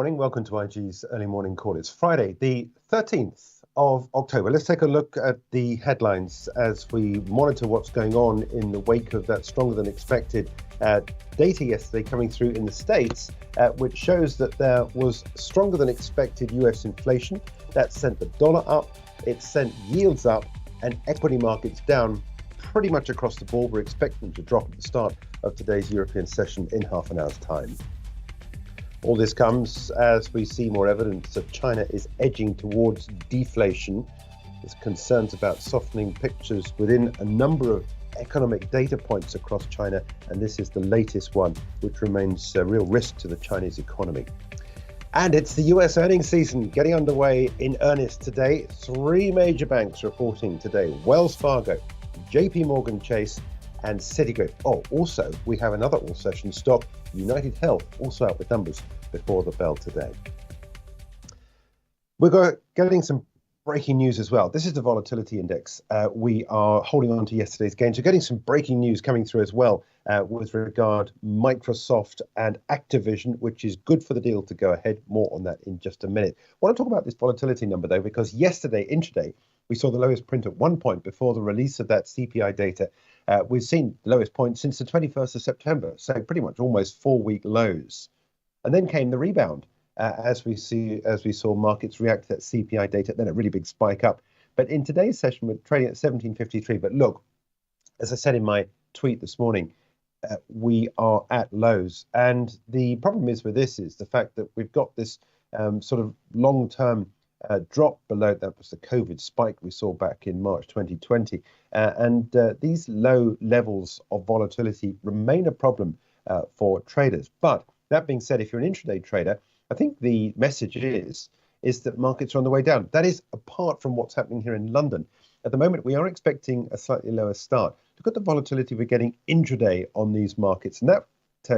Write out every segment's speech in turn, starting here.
morning. Welcome to IG's early morning call. It's Friday, the 13th of October. Let's take a look at the headlines as we monitor what's going on in the wake of that stronger than expected data yesterday coming through in the States, which shows that there was stronger than expected US inflation. That sent the dollar up, it sent yields up, and equity markets down pretty much across the board. We're expecting them to drop at the start of today's European session in half an hour's time. All this comes as we see more evidence that China is edging towards deflation. There's concerns about softening pictures within a number of economic data points across China, and this is the latest one, which remains a real risk to the Chinese economy. And it's the US earnings season getting underway in earnest today. Three major banks reporting today: Wells Fargo, JPMorgan Chase, and Citigroup. Oh, also, we have another all-session stock, United Health, also out with numbers before the bell today. We're getting some breaking news as well. This is the volatility index. We are holding on to yesterday's gains. We're getting some breaking news coming through as well with regard Microsoft and Activision, which is good for the deal to go ahead. More on that in just a minute. I want to talk about this volatility number, though, because yesterday, intraday, we saw the lowest print at one point before the release of that CPI data. We've seen the lowest point since the 21st of September, so pretty much almost 4-week lows. And then came the rebound as we saw markets react to that CPI data, then a really big spike up. But in today's session, we're trading at 1753. But look, as I said in my tweet this morning, we are at lows. And the problem is with this is the fact that we've got this sort of long-term drop below. That was the COVID spike we saw back in March 2020. And these low levels of volatility remain a problem for traders. But that being said, if you're an intraday trader, I think the message is that markets are on the way down. That is apart from what's happening here in London. At the moment, we are expecting a slightly lower start. Look at the volatility we're getting intraday on these markets. And that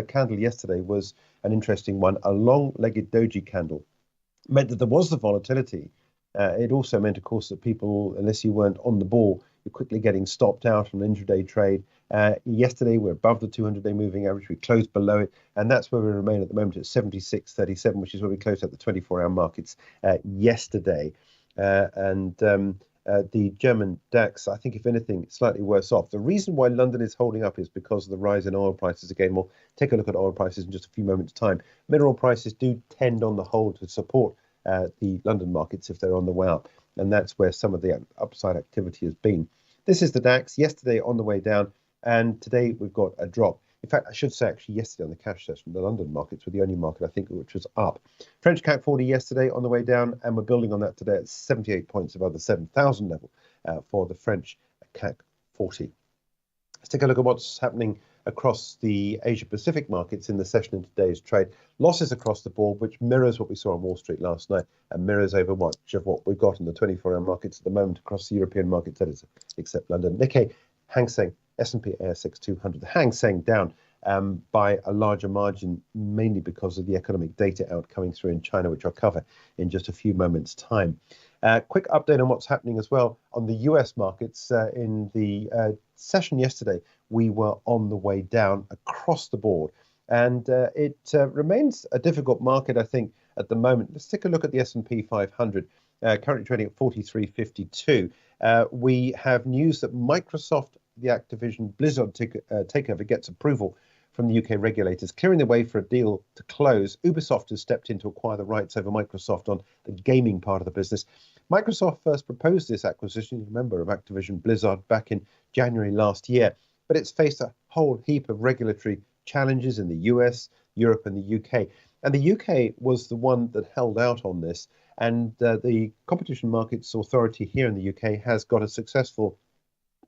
candle yesterday was an interesting one, a long-legged doji candle. Meant that there was the volatility. It also meant, of course, that people, unless you weren't on the ball, you're quickly getting stopped out on an intraday trade. Yesterday, we're above the 200-day moving average. We closed below it, and that's where we remain at the moment at 76.37, which is where we closed at the 24-hour markets yesterday. The German DAX, I think, if anything, slightly worse off. The reason why London is holding up is because of the rise in oil prices. Again, we'll take a look at oil prices in just a few moments' time. Mineral prices do tend on the whole to support the London markets if they're on the way up. And that's where some of the upside activity has been. This is the DAX, yesterday on the way down, and today we've got a drop. In fact, I should say actually yesterday on the cash session, the London markets were the only market, I think, which was up. French CAC 40 yesterday on the way down, and we're building on that today at 78 points above the 7,000 level for the French CAC 40. Let's take a look at what's happening across the Asia-Pacific markets in the session in today's trade. Losses across the board, which mirrors what we saw on Wall Street last night and mirrors over much of what we've got in the 24-hour markets at the moment across the European markets, that is, except London. Nikkei, Hang Seng, S&P ASX 200. The Hang Seng down by a larger margin, mainly because of the economic data out coming through in China, which I'll cover in just a few moments' time. Quick update on what's happening as well on the US markets. In the session yesterday, we were on the way down across the board. And it remains a difficult market, I think, at the moment. Let's take a look at the S&P 500, currently trading at 43.52. We have news that Microsoft, the Activision Blizzard takeover, gets approval from the UK regulators, clearing the way for a deal to close. Ubisoft has stepped in to acquire the rights over Microsoft on the gaming part of the business. Microsoft first proposed this acquisition, you remember, of Activision Blizzard back in January last year, but it's faced a whole heap of regulatory challenges in the US, Europe and the UK. And the UK was the one that held out on this. And the Competition Markets Authority here in the UK has got a successful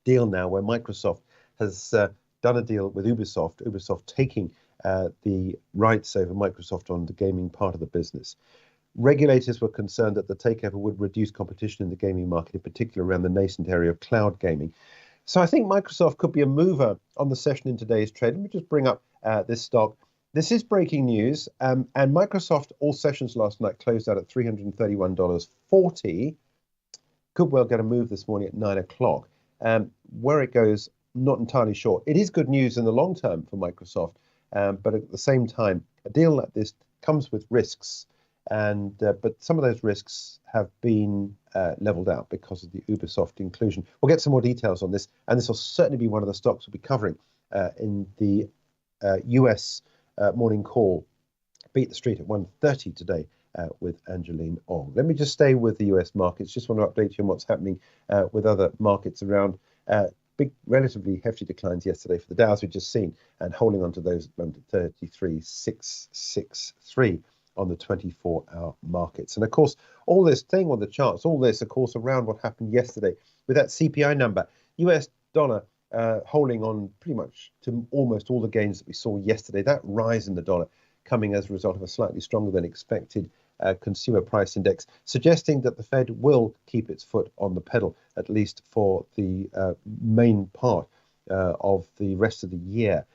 deal now where Microsoft has done a deal with Ubisoft taking the rights over Microsoft on the gaming part of the business. Regulators were concerned that the takeover would reduce competition in the gaming market, in particular around the nascent area of cloud gaming. So I think Microsoft could be a mover on the session in today's trade. Let me just bring up this stock. This is breaking news, and Microsoft, all sessions last night, closed out at $331.40. Could well get a move this morning at 9 o'clock. Where it goes, not entirely sure. It is good news in the long term for Microsoft, but at the same time, a deal like this comes with risks. and but some of those risks have been leveled out because of the Ubisoft inclusion. We'll get some more details on this, and this will certainly be one of the stocks we'll be covering in the US morning call. Beat the street at 1:30 today with Angeline Ong. Let me just stay with the US markets. Just want to update you on what's happening with other markets around. Big, relatively hefty declines yesterday for the Dows we've just seen, and holding on to those at 33,663 on the 24-hour markets. And of course, all this thing on the charts, all this, of course, around what happened yesterday with that CPI number, US dollar holding on pretty much to almost all the gains that we saw yesterday. That rise in the dollar coming as a result of a slightly stronger than expected consumer price index, suggesting that the Fed will keep its foot on the pedal, at least for the main part of the rest of the year.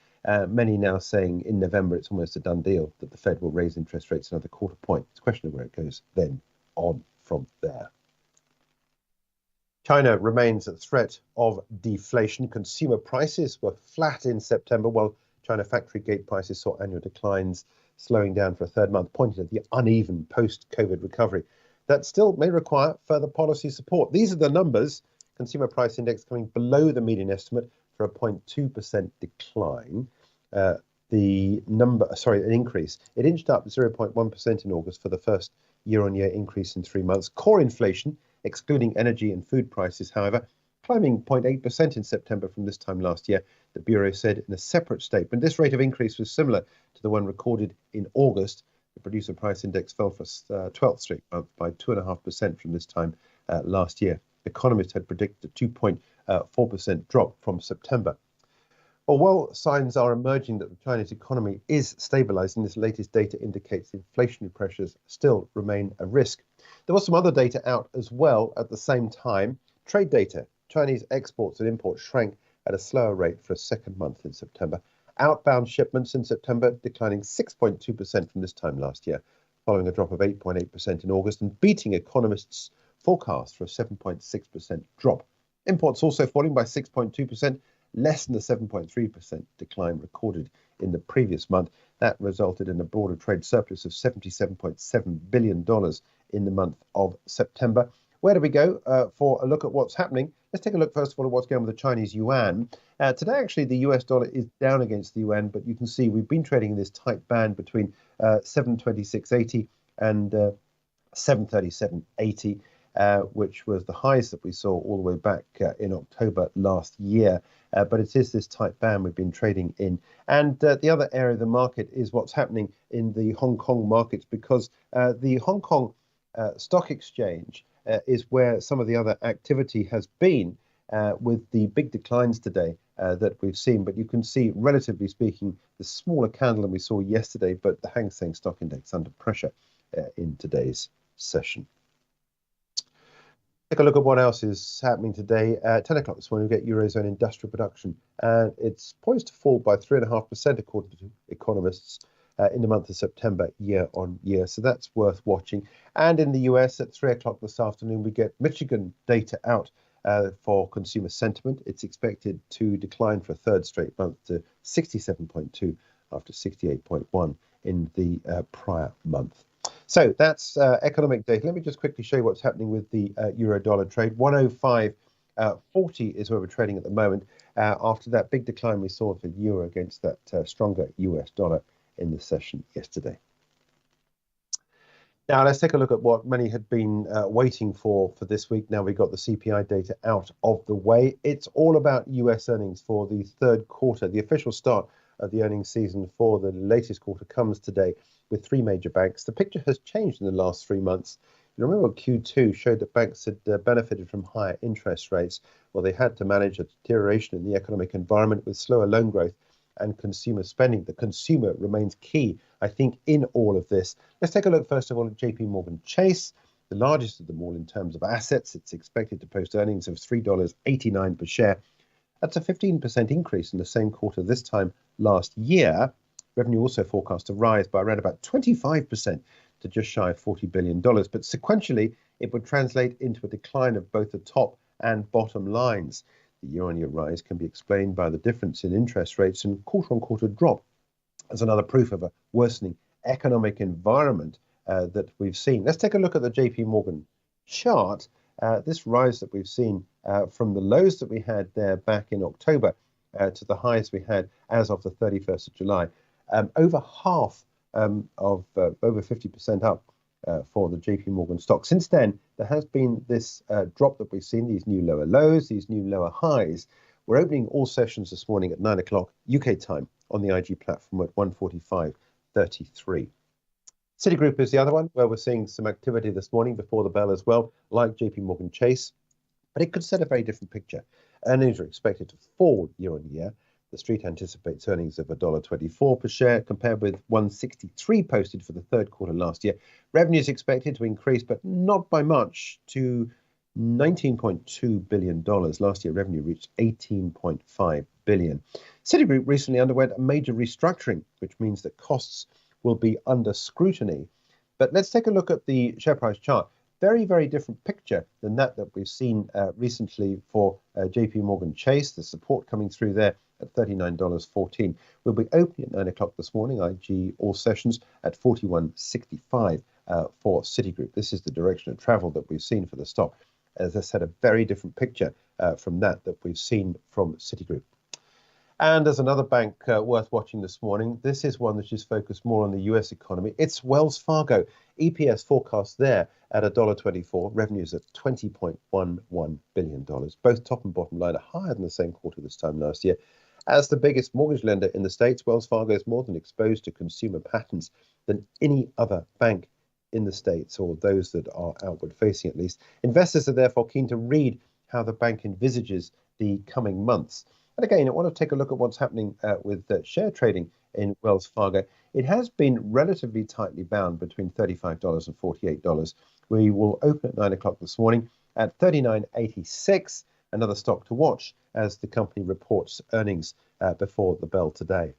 Many now saying in November it's almost a done deal that the Fed will raise interest rates another quarter point. It's a question of where it goes then on from there. China remains a threat of deflation. Consumer prices were flat in September, while China factory gate prices saw annual declines slowing down for a third month, pointing at the uneven post-COVID recovery that still may require further policy support. These are the numbers. Consumer price index coming below the median estimate for a 0.2% decline. An increase. It inched up 0.1% in August for the first year-on-year increase in 3 months. Core inflation, excluding energy and food prices, however, climbing 0.8% in September from this time last year, the Bureau said in a separate statement. This rate of increase was similar to the one recorded in August. The producer price index fell for 12th straight month by 2.5% from this time last year. Economists had predicted a 2.4% drop from September. While signs are emerging that the Chinese economy is stabilizing, this latest data indicates inflationary pressures still remain a risk. There was some other data out as well at the same time. Trade data. Chinese exports and imports shrank at a slower rate for a second month in September. Outbound shipments in September declining 6.2% from this time last year, following a drop of 8.8% in August and beating economists' forecast for a 7.6% drop. Imports also falling by 6.2%, less than the 7.3% decline recorded in the previous month. That resulted in a broader trade surplus of $77.7 billion in the month of September. Where do we go for a look at what's happening? Let's take a look, first of all, at what's going on with the Chinese yuan. Today, actually, the US dollar is down against the yuan, but you can see we've been trading in this tight band between 726.80 and 737.80, which was the highs that we saw all the way back in October last year. But it is this tight band we've been trading in. And the other area of the market is what's happening in the Hong Kong markets, because the Hong Kong Stock Exchange is where some of the other activity has been, with the big declines today that we've seen. But you can see, relatively speaking, the smaller candle than we saw yesterday, but the Hang Seng Stock Index under pressure in today's session. Take a look at what else is happening today. 10 o'clock this morning, we get Eurozone industrial production. It's poised to fall by 3.5%, according to economists, in the month of September, year on year. So that's worth watching. And in the US, at 3 o'clock this afternoon, we get Michigan data out for consumer sentiment. It's expected to decline for a third straight month to 67.2 after 68.1 in the prior month. So that's economic data. Let me just quickly show you what's happening with the euro-dollar trade. 105.40 is where we're trading at the moment, after that big decline we saw for the euro against that stronger US dollar in the session yesterday. Now let's take a look at what many had been waiting for this week. Now we've got the CPI data out of the way. It's all about US earnings for the third quarter. The official start of the earnings season for the latest quarter comes today with three major banks. The picture has changed in the last 3 months. You remember Q2 showed that banks had benefited from higher interest rates. Well, they had to manage a deterioration in the economic environment with slower loan growth and consumer spending. The consumer remains key, I think, in all of this. Let's take a look, first of all, at JPMorgan Chase, the largest of them all in terms of assets. It's expected to post earnings of $3.89 per share. That's a 15% increase in the same quarter this time last year. Revenue also forecast to rise by around about 25% to just shy of $40 billion. But sequentially, it would translate into a decline of both the top and bottom lines. The year-on-year rise can be explained by the difference in interest rates and quarter-on-quarter drop as another proof of a worsening economic environment that we've seen. Let's take a look at the JPMorgan chart. This rise that we've seen from the lows that we had there back in October to the highs we had as of the 31st of July, over half of over 50% up for the JPMorgan stock. Since then, there has been this drop that we've seen, these new lower lows, these new lower highs. We're opening all sessions this morning at 9 o'clock UK time on the IG platform at 145.33. Citigroup is the other one where we're seeing some activity this morning before the bell as well, like JPMorgan Chase, but it could set a very different picture. Earnings are expected to fall year on year. The street anticipates earnings of $1.24 per share compared with $1.63 posted for the third quarter last year. Revenue is expected to increase, but not by much, to $19.2 billion. Last year, revenue reached $18.5 billion. Citigroup recently underwent a major restructuring, which means that costs will be under scrutiny. But let's take a look at the share price chart. Very, very different picture than that we've seen recently for JPMorgan Chase. The support coming through there at $39.14. We'll be opening at 9 o'clock this morning, IG all sessions at 41.65 for Citigroup. This is the direction of travel that we've seen for the stock. As I said, a very different picture from that we've seen from Citigroup. And there's another bank worth watching this morning. This is one that is focused more on the US economy. It's Wells Fargo. EPS forecast there at $1.24. Revenues at $20.11 billion. Both top and bottom line are higher than the same quarter this time last year. As the biggest mortgage lender in the States, Wells Fargo is more than exposed to consumer patterns than any other bank in the States, or those that are outward facing at least. Investors are therefore keen to read how the bank envisages the coming months. And again, I want to take a look at what's happening with share trading in Wells Fargo. It has been relatively tightly bound between $35 and $48. We will open at 9 o'clock this morning at $39.86. Another stock to watch as the company reports earnings before the bell today.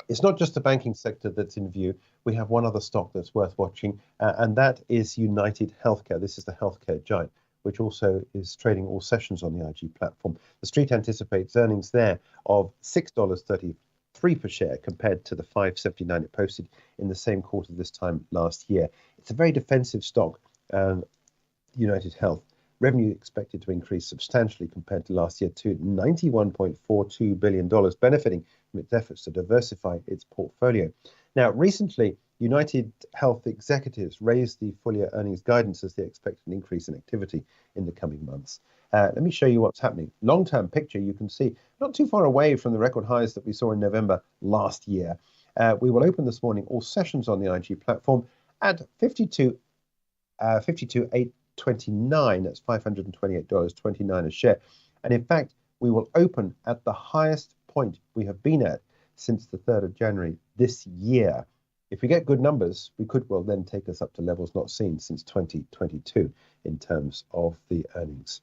It's not just the banking sector that's in view. We have one other stock that's worth watching, and that is United Healthcare. This is the healthcare giant, which also is trading all sessions on the IG platform. The street anticipates earnings there of $6.33 per share compared to the $5.79 it posted in the same quarter this time last year. It's a very defensive stock, United Health. Revenue expected to increase substantially compared to last year to $91.42 billion, benefiting from its efforts to diversify its portfolio. Now, recently, United Health executives raised the full-year earnings guidance as they expect an increase in activity in the coming months. Let me show you what's happening. Long-term picture, you can see not too far away from the record highs that we saw in November last year. We will open this morning all sessions on the IG platform at 52.829. That's $528.29 a share. And in fact, we will open at the highest point we have been at since the 3rd of January this year. If we get good numbers, we could well then take us up to levels not seen since 2022 in terms of the earnings.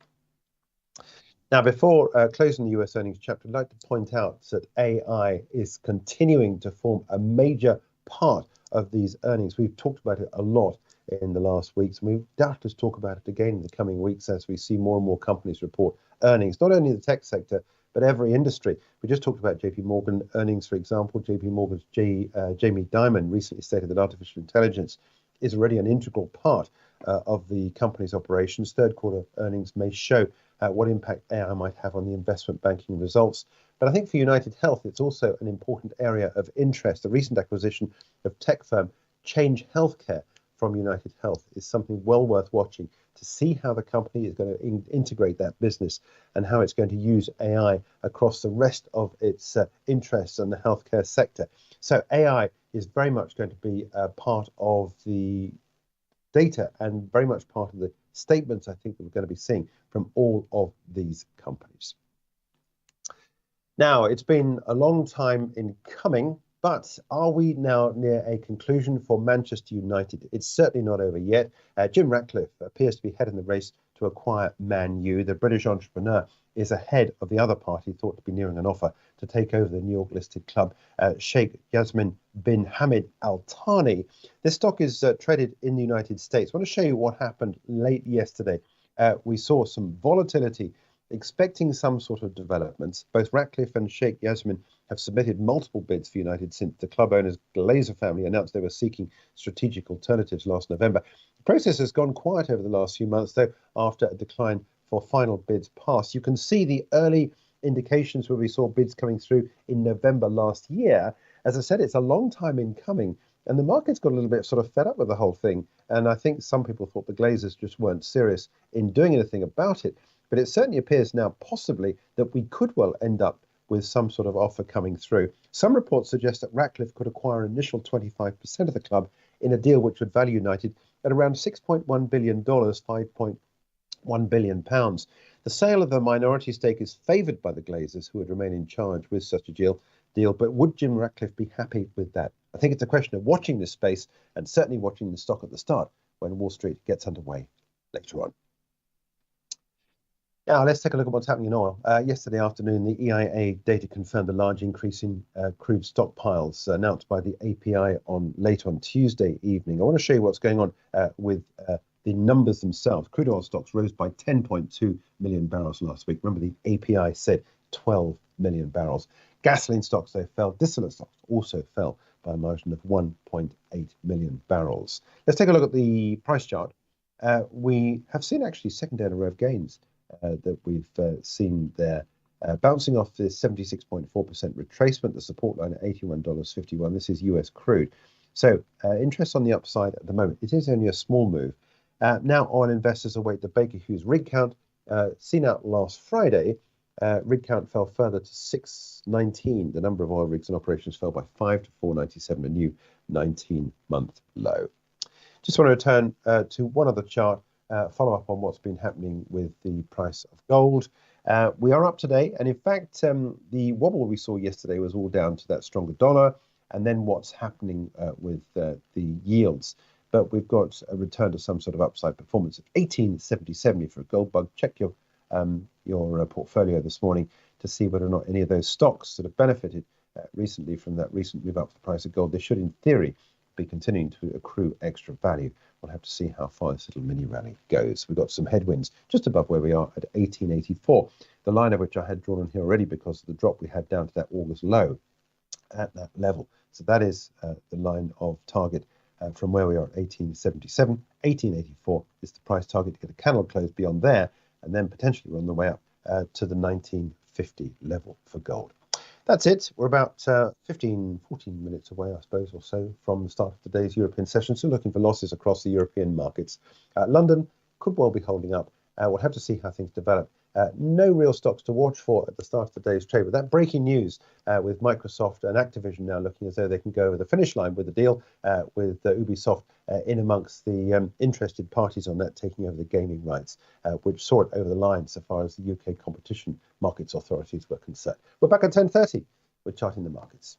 Now, before closing the US earnings chapter, I'd like to point out that AI is continuing to form a major part of these earnings. We've talked about it a lot in the last weeks, and we'll doubtless talk about it again in the coming weeks as we see more and more companies report earnings, not only in the tech sector, but every industry. We just talked about JPMorgan earnings, for example. JPMorgan's Jamie Dimon recently stated that artificial intelligence is already an integral part of the company's operations. Third quarter earnings may show what impact AI might have on the investment banking results. But I think for United Health, it's also an important area of interest. The recent acquisition of tech firm Change Healthcare from United Health is something well worth watching to see how the company is going to integrate that business and how it's going to use AI across the rest of its interests in the healthcare sector. So AI is very much going to be a part of the data and very much part of the statements I think that we're going to be seeing from all of these companies. Now, it's been a long time in coming, but are we now near a conclusion for Manchester United? It's certainly not over yet. Jim Ratcliffe appears to be head in the race to acquire Man U. The British entrepreneur is ahead of the other party thought to be nearing an offer to take over the New York-listed club, Sheikh Yasmin bin Hamad Al Thani. This stock is traded in the United States. I want to show you what happened late yesterday. We saw some volatility, expecting some sort of developments. Both Ratcliffe and Sheikh Yasmin have submitted multiple bids for United since the club owners Glazer family announced they were seeking strategic alternatives last November. The process has gone quiet over the last few months, though, after a decline for final bids passed. You can see the early indications where we saw bids coming through in November last year. As I said, it's a long time in coming, and the market's got a little bit sort of fed up with the whole thing. And I think some people thought the Glazers just weren't serious in doing anything about it. But it certainly appears now possibly that we could well end up with some sort of offer coming through. Some reports suggest that Ratcliffe could acquire an initial 25% of the club in a deal which would value United at around $6.1 billion, £5.1 billion. The sale of the minority stake is favoured by the Glazers, who would remain in charge with such a deal. But would Jim Ratcliffe be happy with that? I think it's a question of watching this space and certainly watching the stock at the start when Wall Street gets underway later on. Now, let's take a look at what's happening in oil. Yesterday afternoon, the EIA data confirmed a large increase in crude stockpiles announced by the API late on Tuesday evening. I want to show you what's going on with the numbers themselves. Crude oil stocks rose by 10.2 million barrels last week. Remember, the API said 12 million barrels. Gasoline stocks, though, fell. Distillate stocks also fell by a margin of 1.8 million barrels. Let's take a look at the price chart. We have seen actually second day in a row of gains that we've seen there, bouncing off the 76.4% retracement, the support line at $81.51. This is US crude. So interest on the upside at the moment. It is only a small move. Now oil investors await the Baker Hughes rig count. Seen out last Friday, rig count fell further to 619. The number of oil rigs in operations fell by 5 to 497, a new 19-month low. Just want to return to one other chart, follow up on what's been happening with the price of gold. We are up today, and in fact, the wobble we saw yesterday was all down to that stronger dollar, and then what's happening with the yields. But we've got a return to some sort of upside performance of 18.70 for a gold bug. Check your portfolio this morning to see whether or not any of those stocks that have benefited recently from that recent move up for the price of gold, they should, in theory, be continuing to accrue extra value. We'll have to see how far this little mini rally goes. We've got some headwinds just above where we are at 1884, the line of which I had drawn on here already because of the drop we had down to that August low at that level. So that is the line of target from where we are at 1877. 1884 is the price target to get a candle close beyond there, and then potentially we're on the way up to the 1950 level for gold. That's it. We're about 14 minutes away, I suppose, or so from the start of today's European session. Still looking for losses across the European markets. London could well be holding up. We'll have to see how things develop. No real stocks to watch for at the start of today's trade, but that breaking news with Microsoft and Activision now looking as though they can go over the finish line with the deal with Ubisoft in amongst the interested parties on that taking over the gaming rights, which saw it over the line so far as the UK Competition Markets Authorities were concerned. We're back at 10:30. We're charting the markets.